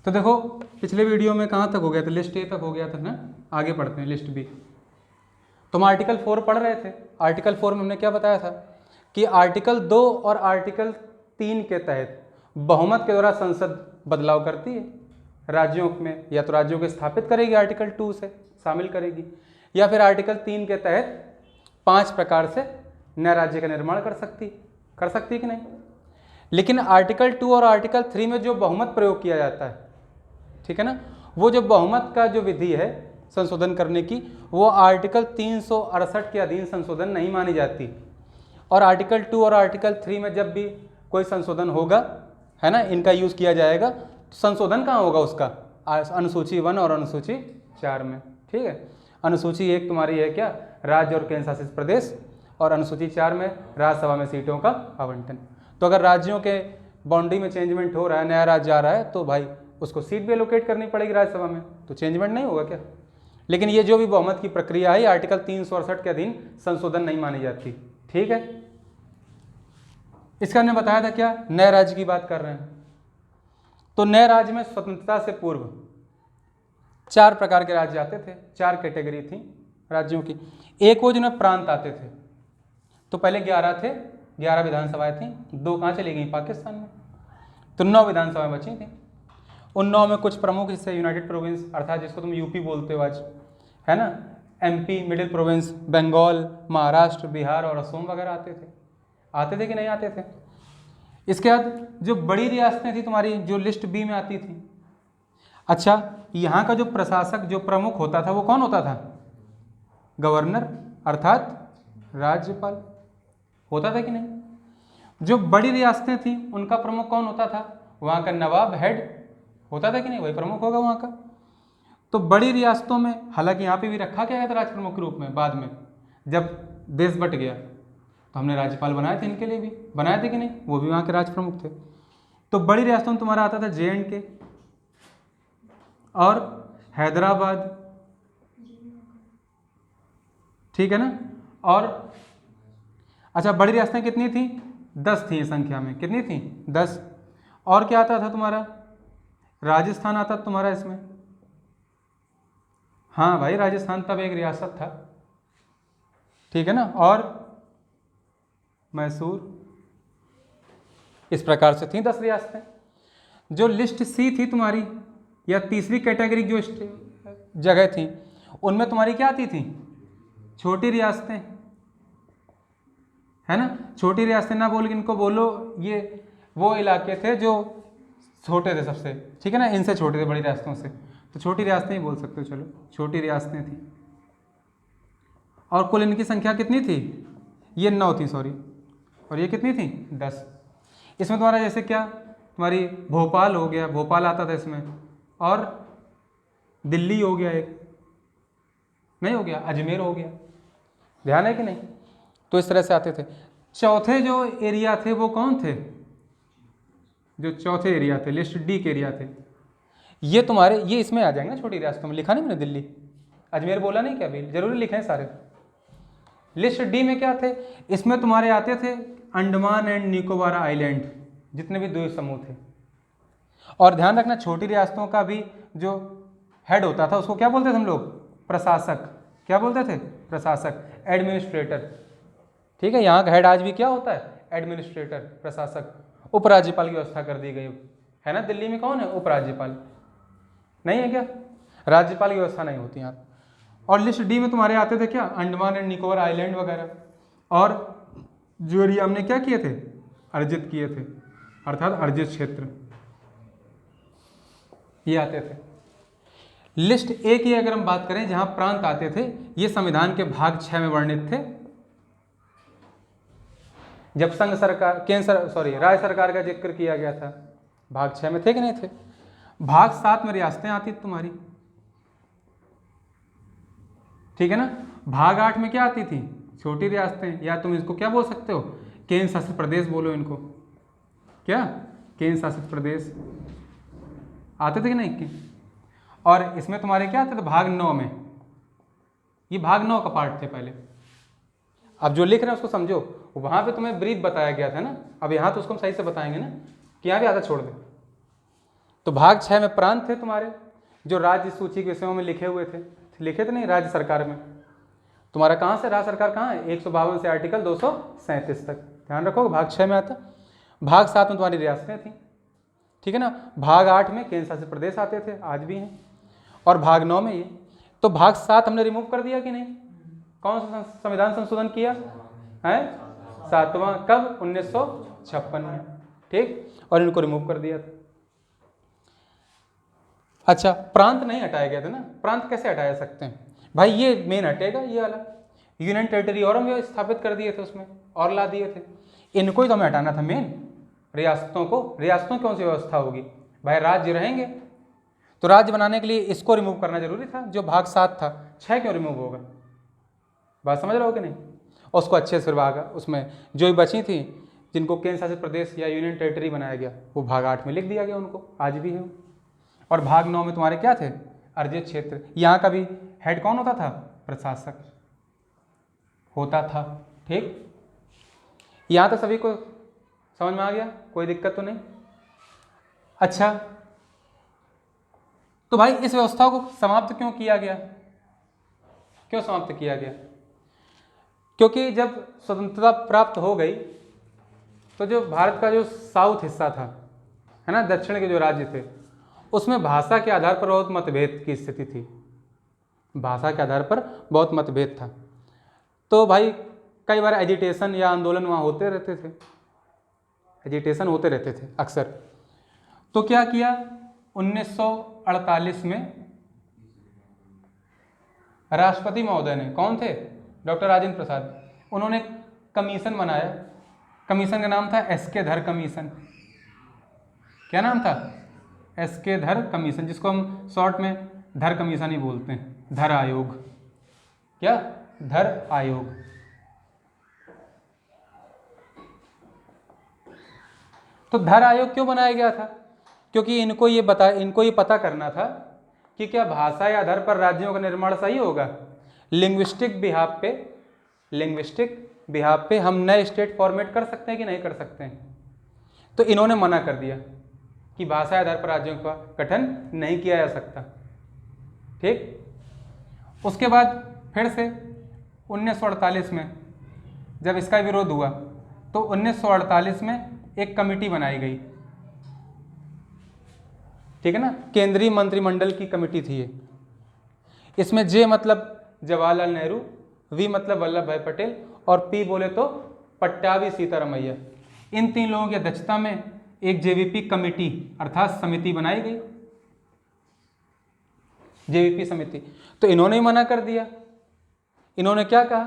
तो देखो पिछले वीडियो में कहाँ तक हो गया था, लिस्ट ए तक हो गया था ना, आगे पढ़ते हैं लिस्ट बी। तो हम आर्टिकल 4 पढ़ रहे थे। आर्टिकल 4 में हमने क्या बताया था कि आर्टिकल 2 और आर्टिकल 3 के तहत बहुमत के द्वारा संसद बदलाव करती है राज्यों में, या तो राज्यों को स्थापित करेगी आर्टिकल 2 से शामिल करेगी, या फिर आर्टिकल 3 के तहत 5 प्रकार से नए राज्य का निर्माण कर सकती कि नहीं। लेकिन आर्टिकल 2 और आर्टिकल 3 में जो बहुमत प्रयोग किया जाता है, ठीक है ना, वो जो बहुमत का जो विधि है संशोधन करने की, वो आर्टिकल 368 के अधीन संशोधन नहीं मानी जाती। और आर्टिकल 2 और आर्टिकल 3 में जब भी कोई संशोधन होगा, है ना, इनका यूज़ किया जाएगा, तो संशोधन कहाँ होगा उसका, अनुसूची 1 और अनुसूची 4 में। ठीक है, अनुसूची 1 तुम्हारी है क्या, राज्य और केंद्र शासित प्रदेश, और अनुसूची 4 में राज्यसभा में सीटों का आवंटन। तो अगर राज्यों के बाउंड्री में चेंजमेंट हो रहा है, नया राज्य आ रहा है, तो भाई उसको सीट भी एलोकेट करनी पड़ेगी राज्यसभा में, तो चेंजमेंट नहीं होगा क्या। लेकिन ये जो भी बहुमत की प्रक्रिया है, आर्टिकल 368 के अधीन संशोधन नहीं मानी जाती। ठीक है, इसका हमने बताया था क्या, नए राज्य की बात कर रहे हैं। तो नए राज्य में स्वतंत्रता से पूर्व 4 प्रकार के राज्य आते थे, 4 कैटेगरी थी राज्यों की। एक वो जिनमें प्रांत आते थे, तो पहले 11 थे, 11 विधानसभाएं थी, 2 कहाँ चली गई, पाकिस्तान में, तो 9 विधानसभाएं बची थी। उन 9 में कुछ प्रमुख, जैसे यूनाइटेड प्रोविंस अर्थात जिसको तुम यूपी बोलते हो आज, है ना, MP, middle province, Bengal, Maharashtra, Bihar और असम वगैरह आते थे कि नहीं आते थे। इसके बाद जो बड़ी रियासतें थी तुम्हारी, जो लिस्ट बी में आती थी। अच्छा, यहाँ का जो प्रशासक, जो प्रमुख होता था, वो कौन होता था, गवर्नर अर्थात राज्यपाल होता था कि नहीं। जो बड़ी रियासतें थी उनका प्रमुख कौन होता था, वहाँ का नवाब, हेड होता था कि नहीं, वही प्रमुख होगा वहाँ का। तो बड़ी रियासतों में, हालांकि यहाँ पे भी रखा गया था राज प्रमुख के रूप में, बाद में जब देश बट गया तो हमने राज्यपाल बनाए थे, इनके लिए भी बनाए थे कि नहीं, वो भी वहाँ के राज प्रमुख थे। तो बड़ी रियासतों में तुम्हारा आता था JNK और हैदराबाद, ठीक है ना। और अच्छा, बड़ी रियासतें कितनी थी, 10 थी संख्या में, कितनी थी, 10। और क्या आता था तुम्हारा, राजस्थान आता था तुम्हारा इसमें। हाँ भाई, राजस्थान तब एक रियासत था, ठीक है ना। और मैसूर, इस प्रकार से थी 10 रियासतें। जो लिस्ट सी थी तुम्हारी, या तीसरी कैटेगरी जो जगह थी, उनमें तुम्हारी क्या आती थी, छोटी रियासतें, है ना। छोटी रियासतें ना बोल के इनको बोलो, ये वो इलाके थे जो छोटे थे सबसे, ठीक है ना, इनसे छोटे थे बड़ी रियासतों से, तो छोटी रियासतें ही बोल सकते हो, चलो छोटी रियासतें थी। और कुल इनकी संख्या कितनी थी, ये 9 थी, सॉरी, और ये कितनी थी, 10। इसमें तुम्हारा जैसे क्या, तुम्हारी भोपाल हो गया, भोपाल आता था इसमें, और दिल्ली हो गया, एक नहीं हो गया, अजमेर हो गया, ध्यान है कि नहीं। तो इस तरह से आते थे। चौथे जो एरिया थे वो कौन थे, जो चौथे एरिया थे, लिस्ट डी के एरिया थे, ये तुम्हारे, ये इसमें आ जाएंगे ना, छोटी रियासतों में। लिखा नहीं मैंने, दिल्ली, अजमेर बोला नहीं क्या, अभी जरूरी लिखे हैं सारे। लिस्ट डी में क्या थे, इसमें तुम्हारे आते थे अंडमान एंड निकोबार आइलैंड, जितने भी द्वीप समूह थे। और ध्यान रखना, छोटी रियासतों का भी जो हेड होता था उसको क्या बोलते थे हम लोग, प्रशासक। क्या बोलते थे, प्रशासक, एडमिनिस्ट्रेटर। ठीक है, यहाँ का हेड आज भी क्या होता है, एडमिनिस्ट्रेटर, प्रशासक। उपराज्यपाल की व्यवस्था कर दी गई है ना, दिल्ली में कौन है, उपराज्यपाल नहीं है क्या, राज्यपाल की व्यवस्था नहीं होती यहाँ। और लिस्ट डी में तुम्हारे आते थे क्या, अंडमान एंड निकोबार आइलैंड वगैरह। और जो एरिया हमने क्या किए थे, अर्जित किए थे, अर्थात अर्जित क्षेत्र, ये आते थे। लिस्ट ए की अगर हम बात करें, जहां प्रांत आते थे, ये संविधान के भाग 6 में वर्णित थे। जब संघ सरकार, राज्य सरकार का जिक्र किया गया था, भाग 6 में थे कि नहीं थे। भाग 7 में रियासतें आती थी तुम्हारी, ठीक है ना। भाग 8 में क्या आती थी, छोटी रियासतें, या तुम इसको क्या बोल सकते हो, केंद्र शासित प्रदेश बोलो इनको, क्या, केंद्र शासित प्रदेश आते थे कि नहीं। और इसमें तुम्हारे क्या आते थे, भाग 9 में, ये भाग 9 का पार्ट थे पहले। अब जो लिख रहे हैं उसको समझो, वहां पे तुम्हें ब्रीफ बताया गया था ना, अब यहाँ तो उसको हम सही से बताएंगे ना, कि यहाँ भी आधा छोड़ दे। तो भाग 6 में प्रांत थे तुम्हारे, जो राज्य सूची के विषयों में लिखे हुए थे, लिखे थे नहीं राज्य सरकार में। तुम्हारा कहाँ से राज्य सरकार कहाँ है, 152 से आर्टिकल 237 तक, ध्यान रखो भाग 6 में आता। भाग 7 में तुम्हारी रियासतें थी, ठीक है ना। भाग 8 में केंद्र शासित प्रदेश आते थे, आज भी हैं, और भाग 9 में ये। तो भाग 7 हमने रिमूव कर दिया कि नहीं? कौन सा संविधान संशोधन किया है? 7वां, कब? 1956 में, ठीक, और इनको रिमूव कर दिया था। अच्छा, प्रांत नहीं हटाया गया था ना, प्रांत कैसे हटाया सकते हैं भाई? ये मेन हटेगा, ये वाला यूनियन टेरिटरी और हम स्थापित कर दिए थे उसमें और ला दिए थे, इनको ही तो हमें हटाना था मेन, रियासतों को। रियासतों की कौन सी व्यवस्था होगी भाई? राज्य रहेंगे, तो राज्य बनाने के लिए इसको रिमूव करना जरूरी था, जो भाग 7 था। 6 क्यों रिमूव होगा? बात समझ रहे हो कि नहीं? और उसको अच्छे से भागा, उसमें जो भी बची थी जिनको केंद्र शासित प्रदेश या यूनियन टेरिटरी बनाया गया, वो भाग 8 में लिख दिया गया उनको, आज भी है। और भाग 9 में तुम्हारे क्या थे? अर्जित क्षेत्र। यहाँ का भी हेड कौन होता था? प्रशासक होता था, ठीक। यहाँ तो सभी को समझ में आ गया, कोई दिक्कत तो नहीं? अच्छा, तो भाई इस व्यवस्था को समाप्त क्यों किया गया? क्यों समाप्त किया गया? क्योंकि जब स्वतंत्रता प्राप्त हो गई तो जो भारत का जो साउथ हिस्सा था, है ना, दक्षिण के जो राज्य थे, उसमें भाषा के आधार पर बहुत मतभेद की स्थिति थी, भाषा के आधार पर बहुत मतभेद था। तो भाई कई बार एजिटेशन या आंदोलन वहाँ होते रहते थे, एजिटेशन होते रहते थे अक्सर। तो क्या किया 1948 में राष्ट्रपति महोदय ने, कौन थे? डॉक्टर राजेंद्र प्रसाद, उन्होंने कमीशन बनाया। कमीशन का नाम था एस.के. धर कमीशन। क्या नाम था? एस.के. धर कमीशन, जिसको हम शॉर्ट में धर कमीशन ही बोलते हैं, धर आयोग। क्या? धर आयोग। तो धर आयोग क्यों बनाया गया था? क्योंकि इनको ये पता करना था कि क्या भाषा या आधार पर राज्यों का निर्माण सही होगा। लिंग्विस्टिक बिहाफ पे हम नए स्टेट फॉर्मेट कर सकते हैं कि नहीं कर सकते हैं? तो इन्होंने मना कर दिया कि भाषा आधार पर राज्यों का गठन नहीं किया जा सकता, ठीक। उसके बाद फिर से 1948 में जब इसका विरोध हुआ तो 1948 में एक कमेटी बनाई गई, ठीक है ना, केंद्रीय मंत्रिमंडल की कमेटी थी ये। इसमें जे मतलब जवाहरलाल नेहरू, वी मतलब वल्लभ भाई पटेल, और पी बोले तो पट्टाभी सीतारामैया, इन 3 लोगों की अध्यक्षता में एक जेवीपी कमेटी अर्थात समिति बनाई गई, जेवीपी समिति। तो इन्होंने ही मना कर दिया। इन्होंने क्या कहा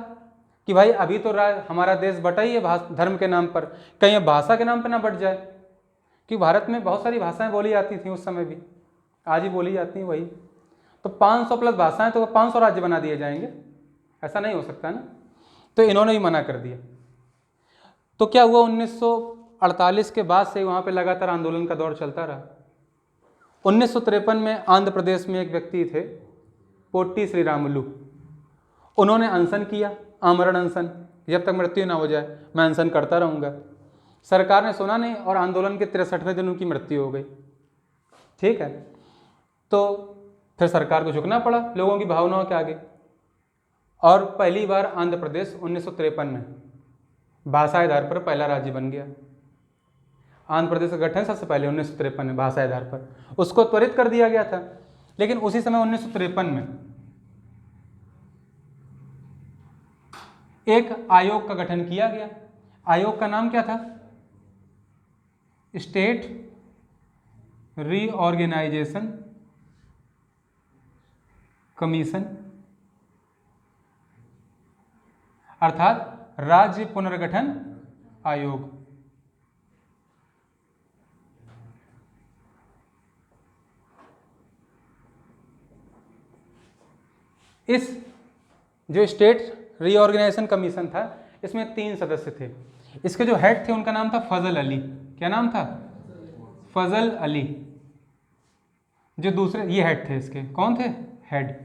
कि भाई अभी तो हमारा देश बटा ही है धर्म के नाम पर, कहीं भाषा के नाम पर ना बट जाए, कि भारत में बहुत सारी भाषाएं बोली जाती थी उस समय भी, आज ही बोली जाती हैं वही। तो 500 प्लस भाषाएं, तो 500 राज्य बना दिए जाएंगे, ऐसा नहीं हो सकता ना। तो इन्होंने ही मना कर दिया। तो क्या हुआ, 1948 के बाद से वहाँ पे लगातार आंदोलन का दौर चलता रहा। 1953 में आंध्र प्रदेश में एक व्यक्ति थे पोट्टी श्रीरामुलु, उन्होंने अनशन किया, आमरण अनशन, जब तक मृत्यु ना हो जाए मैं अनशन करता रहूँगा। सरकार ने सुना नहीं और आंदोलन के 63वें दिन उनकी मृत्यु हो गई, ठीक है। तो फिर सरकार को झुकना पड़ा लोगों की भावनाओं के आगे, और पहली बार आंध्र प्रदेश 1953 में भाषा आधार पर पहला राज्य बन गया। आंध्र प्रदेश का गठन सबसे पहले 1953 में भाषा आधार पर, उसको त्वरित कर दिया गया था। लेकिन उसी समय 1953 में एक आयोग का गठन किया गया। आयोग का नाम क्या था? स्टेट रीऑर्गेनाइजेशन कमीशन, अर्थात राज्य पुनर्गठन आयोग। इस जो स्टेट रीऑर्गेनाइजेशन कमीशन था, इसमें 3 सदस्य थे। इसके जो हेड थे उनका नाम था फजल अली। क्या नाम था? फजल अली। जो दूसरे ये हेड थे इसके, कौन थे? हेड।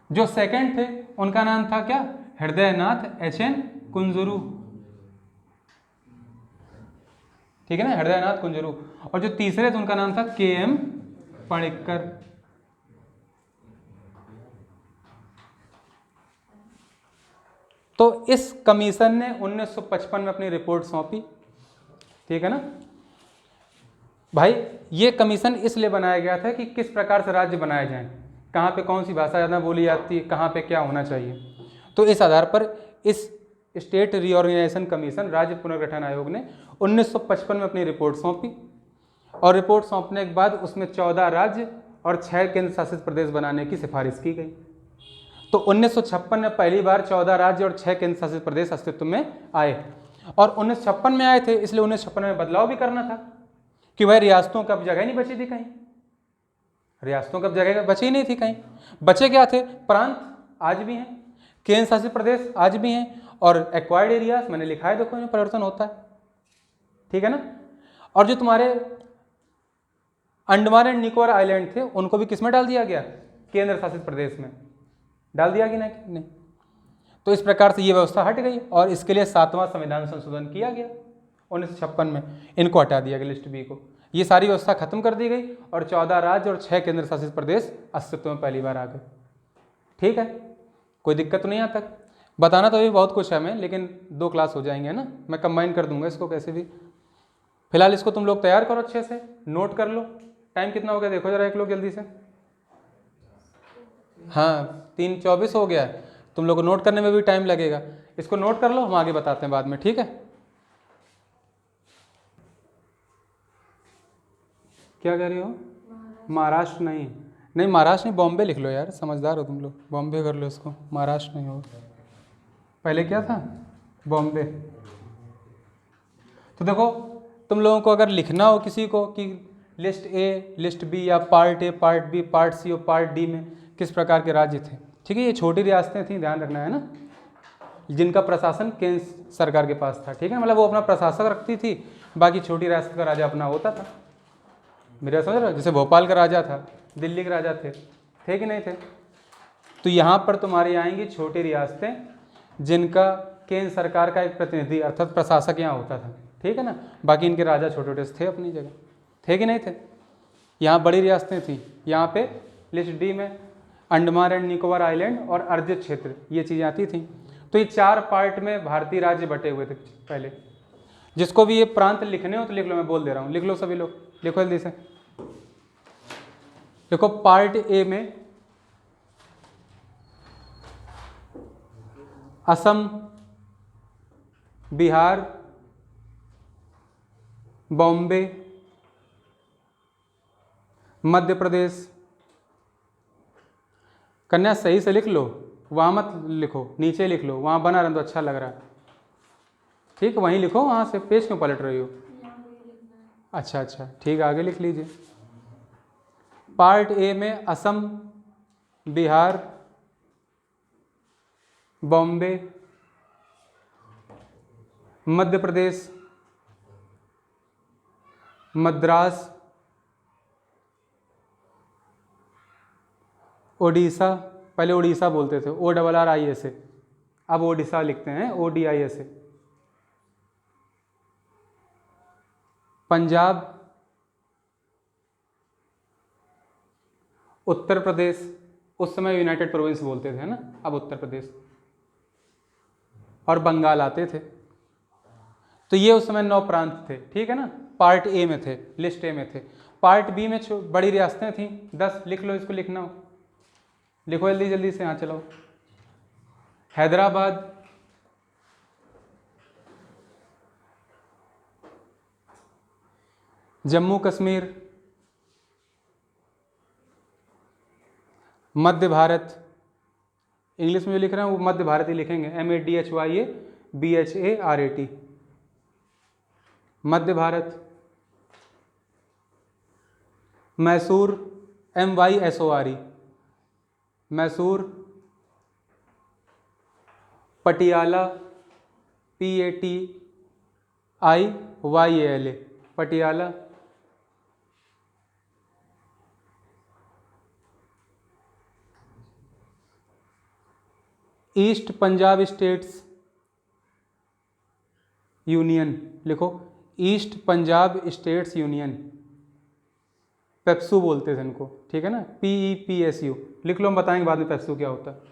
जो सेकंड थे उनका नाम था क्या? हृदयनाथ H.N. कुंजरू, ठीक है ना, हृदयनाथ कुंजरू। और जो तीसरे थे उनका नाम था KM पणिक्कर। तो इस कमीशन ने 1955 में अपनी रिपोर्ट सौंपी, ठीक है ना भाई। ये कमीशन इसलिए बनाया गया था कि किस प्रकार से राज्य बनाए जाएं, कहाँ पे कौन सी भाषा ज़्यादा बोली जाती है, कहाँ पे क्या होना चाहिए। तो इस आधार पर इस स्टेट रीऑर्गेनाइजेशन कमीशन, राज्य पुनर्गठन आयोग ने 1955 में अपनी रिपोर्ट सौंपी, और रिपोर्ट सौंपने के बाद उसमें 14 राज्य और 6 केंद्र शासित प्रदेश बनाने की सिफारिश की गई। तो 1956 में पहली बार 14 राज्य और 6 केंद्र शासित प्रदेश अस्तित्व में आए। और 1956 में आए थे, इसलिए 1956 में बदलाव भी करना था कि भाई रियासतों की अब जगह नहीं बची थी कहीं, रियासतों की अब जगह बची नहीं थी कहीं। बचे क्या थे? प्रांत आज भी हैं, केंद्र शासित प्रदेश आज भी हैं, और एक्वायर्ड एरियाज मैंने लिखा है, देखो इनमें परिवर्तन होता है, ठीक है ना। और जो तुम्हारे अंडमान एंड निकोबार आइलैंड थे उनको भी किसमें डाल दिया गया? केंद्र शासित प्रदेश में डाल दिया गया कि नहीं। तो इस प्रकार से ये व्यवस्था हट गई, और इसके लिए 7वां संविधान संशोधन किया गया 1956 में, इनको हटा दिया गया लिस्ट बी को। ये सारी व्यवस्था खत्म कर दी गई, और 14 राज्य और 6 केंद्र शासित प्रदेश अस्तित्व में पहली बार आ गए। ठीक है, कोई दिक्कत तो नहीं आता। बताना तो अभी बहुत कुछ है हमें, लेकिन 2 क्लास हो जाएंगे ना, मैं कंबाइन कर दूंगा इसको कैसे भी। फिलहाल इसको तुम लोग तैयार करो, अच्छे से नोट कर लो। टाइम कितना हो गया देखो जरा एक लोग जल्दी से। हाँ 3:24 हो गया है, तुम लोग को नोट करने में भी टाइम लगेगा। इसको नोट कर लो, हम आगे बताते हैं बाद में, ठीक है। क्या कह रही हो? महाराष्ट्र नहीं, नहीं महाराष्ट्र नहीं, बॉम्बे लिख लो यार, समझदार हो तुम लोग, बॉम्बे कर लो इसको, महाराष्ट्र नहीं हो। पहले क्या था? बॉम्बे। तो देखो तुम लोगों को अगर लिखना हो किसी को कि लिस्ट ए, लिस्ट बी, या part A, part B, part C और पार्ट डी में किस प्रकार के राज्य थे, ठीक है। ये छोटी रियासतें थी, ध्यान रखना है ना, जिनका प्रशासन केंद्र सरकार के पास था, ठीक है। मतलब वो अपना प्रशासक रखती थी, बाकी छोटी रियासत का राजा अपना होता था। मेरा समझ रहा है, जैसे भोपाल का राजा था, दिल्ली के राजा थे कि नहीं थे। तो यहाँ पर तुम्हारी आएंगी छोटी रियासतें जिनका केंद्र सरकार का एक प्रतिनिधि अर्थात प्रशासक यहाँ होता था, ठीक है ना। बाकी इनके राजा छोटे छोटे थे अपनी जगह, थे कि नहीं थे। यहाँ बड़ी रियासतें थी, यहाँ पे लिस्ट डी में अंडमान एंड निकोबार आइलैंड और अर्जित क्षेत्र, ये चीज़ें आती थी। तो ये 4 पार्ट में भारतीय राज्य बटे हुए थे पहले। जिसको भी ये प्रांत लिखने हो तो लिख लो, मैं बोल दे रहा हूँ, लिख लो सभी लोग, लिखो जल्दी से। देखो पार्ट ए में असम, बिहार, बॉम्बे, मध्य प्रदेश। कन्या सही से लिख लो, वहाँ मत लिखो, नीचे लिख लो, वहाँ बना रहा तो अच्छा लग रहा है, ठीक, वहीं लिखो, वहाँ से पेज क्यों पलट रही हो? अच्छा ठीक है, आगे लिख लीजिए। पार्ट ए में असम, बिहार, बॉम्बे, मध्य प्रदेश, मद्रास, ओडिशा, पहले ओडिशा बोलते थे, ORRISA, अब ओडिशा लिखते हैं, ODISA। पंजाब, उत्तर प्रदेश, उस समय यूनाइटेड प्रोविंस बोलते थे ना, अब उत्तर प्रदेश, और बंगाल आते थे। तो ये उस समय 9 प्रांत थे, ठीक है ना, पार्ट ए में थे, लिस्ट ए में थे। पार्ट बी में बड़ी रियासतें थीं 10, लिख लो, इसको लिखना हो लिखो जल्दी जल्दी से, यहाँ चलाओ। हैदराबाद, जम्मू कश्मीर, मध्य भारत, इंग्लिश में जो लिख रहे हैं वो मध्य भारत ही लिखेंगे, MADHYA BHARAT, Madhya Bharat. Mysore, MYSORE, Mysore. Patiala, PATIYALA, Patiala. East Punjab states union, लिखो east Punjab states union, PEPSU बोलते थे इनको, ठीक है ना, PEPSU लिख लो, हम बताएंगे बाद में पेप्सू क्या होता है।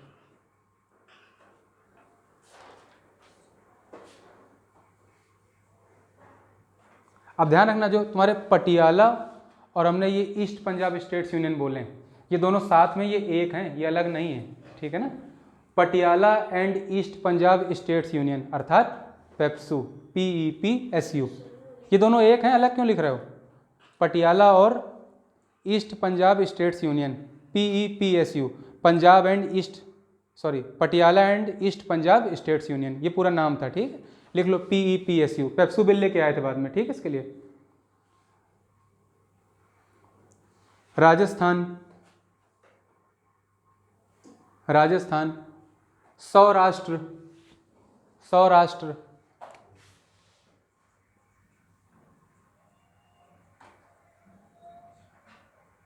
अब ध्यान रखना, जो तुम्हारे पटियाला और हमने ये ईस्ट पंजाब स्टेट्स यूनियन बोले, ये दोनों साथ में, ये एक हैं, ये अलग नहीं है, ठीक है ना। Patiala and east Punjab states union अर्थात पेप्सू, PEPSU, ये दोनों एक हैं, अलग क्यों लिख रहे हो? पटियाला और east Punjab states union, PEPSU, Punjab and east, sorry, Patiala and east Punjab states union, ये पूरा नाम था, ठीक है, लिख लो PEPSU। पेप्सू बिल लेके आए थे बाद में, ठीक है, इसके लिए। राजस्थान, राजस्थान, सौराष्ट्र, सौराष्ट्र,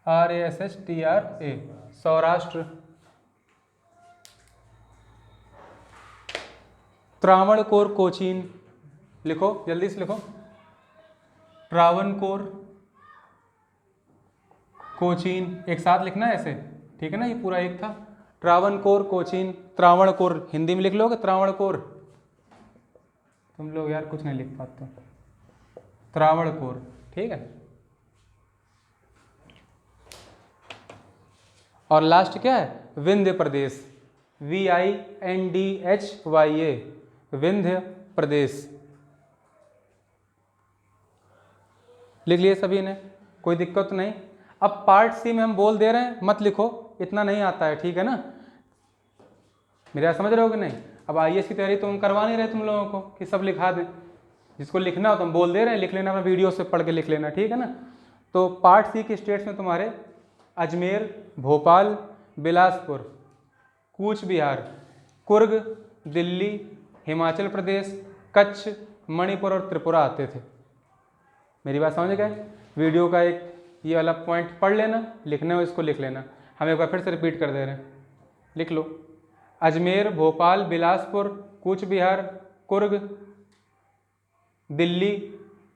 RASHTRA, सौराष्ट्र। त्रावणकोर कोचीन, लिखो जल्दी से लिखो, त्रावणकोर कोचीन, एक साथ लिखना है ऐसे, ठीक है ना, ये पूरा एक था। त्रावणकोर कोचीन, त्रावणकोर हिंदी में लिख लोगे, त्रावणकोर, तुम लोग यार कुछ नहीं लिख पाते, त्रावणकोर, ठीक है। और लास्ट क्या है? विंध्य प्रदेश, VINDHYA, विंध्य प्रदेश, लिख लिए सभी ने, कोई दिक्कत नहीं। अब पार्ट सी में हम बोल दे रहे हैं, मत लिखो, इतना नहीं आता है, ठीक है ना, मेरा समझ रहे हो कि नहीं। अब IAS की तैयारी तो हम करवा नहीं रहे तुम लोगों को कि सब लिखा दें, जिसको लिखना हो तो हम बोल दे रहे हैं, लिख लेना, अपना वीडियो से पढ़ के लिख लेना, ठीक है ना। तो पार्ट सी के स्टेट्स में तुम्हारे अजमेर, भोपाल, बिलासपुर, कूच बिहार, कुर्ग, दिल्ली, हिमाचल प्रदेश, कच्छ, मणिपुर और त्रिपुरा आते थे। मेरी बात समझ गए? वीडियो का एक ये वाला पॉइंट पढ़ लेना, लिखने हो इसको लिख लेना, हम एक बार फिर से रिपीट कर दे रहे हैं, लिख लो, अजमेर, भोपाल, बिलासपुर, कूच बिहार, कुर्ग, दिल्ली,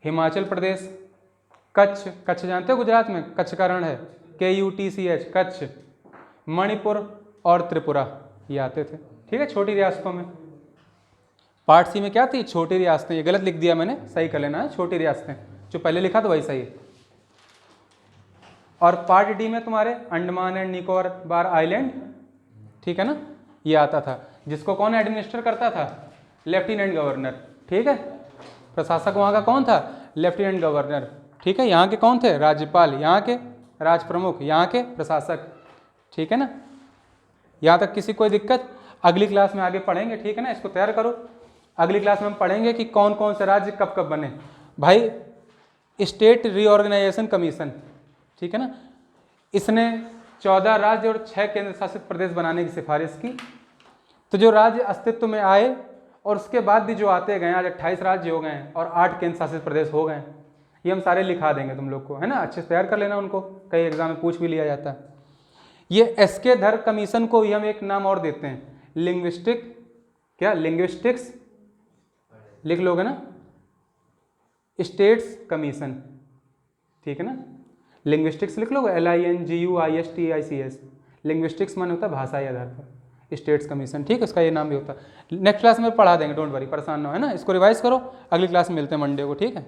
हिमाचल प्रदेश, कच्छ, कच्छ जानते हो गुजरात में, कच्छ का रण है, KUTCH, कच्छ, मणिपुर और त्रिपुरा, ये आते थे, ठीक है, छोटी रियासतों में। पार्ट सी में क्या थी? छोटी रियासतें, ये गलत लिख दिया मैंने, सही कर लेना है, छोटी रियासतें, जो पहले लिखा था वही सही है। और पार्ट डी में तुम्हारे अंडमान एंड निकोबार आइलैंड, ठीक है ना, ये आता था, जिसको कौन एडमिनिस्टर करता था? लेफ्टिनेंट गवर्नर, ठीक है, प्रशासक वहाँ का कौन था? लेफ्टिनेंट गवर्नर, ठीक है। यहाँ के कौन थे? राज्यपाल, यहाँ के राज प्रमुख, यहाँ के प्रशासक, ठीक है ना। यहाँ तक किसी कोई दिक्कत? अगली क्लास में आगे पढ़ेंगे, ठीक है ना, इसको तैयार करो। अगली क्लास में हम पढ़ेंगे कि कौन कौन से राज्य कब कब बने। भाई स्टेट रीऑर्गेनाइजेशन कमीशन, ठीक है ना, इसने 14 राज्य और 6 केंद्र शासित प्रदेश बनाने की सिफारिश की। तो जो राज्य अस्तित्व में आए और उसके बाद भी जो आते गए, आज 28 राज्य हो गए हैं और 8 केंद्र शासित प्रदेश हो गए, ये हम सारे लिखा देंगे तुम लोग को, है ना, अच्छे से तैयार कर लेना उनको, कई एग्जाम में पूछ भी लिया जाता है। ये SK धर कमीशन को ही हम एक नाम और देते हैं, लिंग्विस्टिक, क्या, लिंग्विस्टिक्स लिख लोगे ना, स्टेट्स कमीशन, ठीक है ना, लिंग्विस्टिक्स लिख लोगे, LINGUISTICS, लिंग्विस्टिक्स माने होता है भाषाई आधार पर, स्टेट्स कमीशन, ठीक है, इसका ये नाम भी होता है। नेक्स्ट क्लास में पढ़ा देंगे, डोंट वरी, परेशान ना हो, है ना, इसको रिवाइज करो, अगली क्लास में मिलते हैं मंडे को, ठीक है।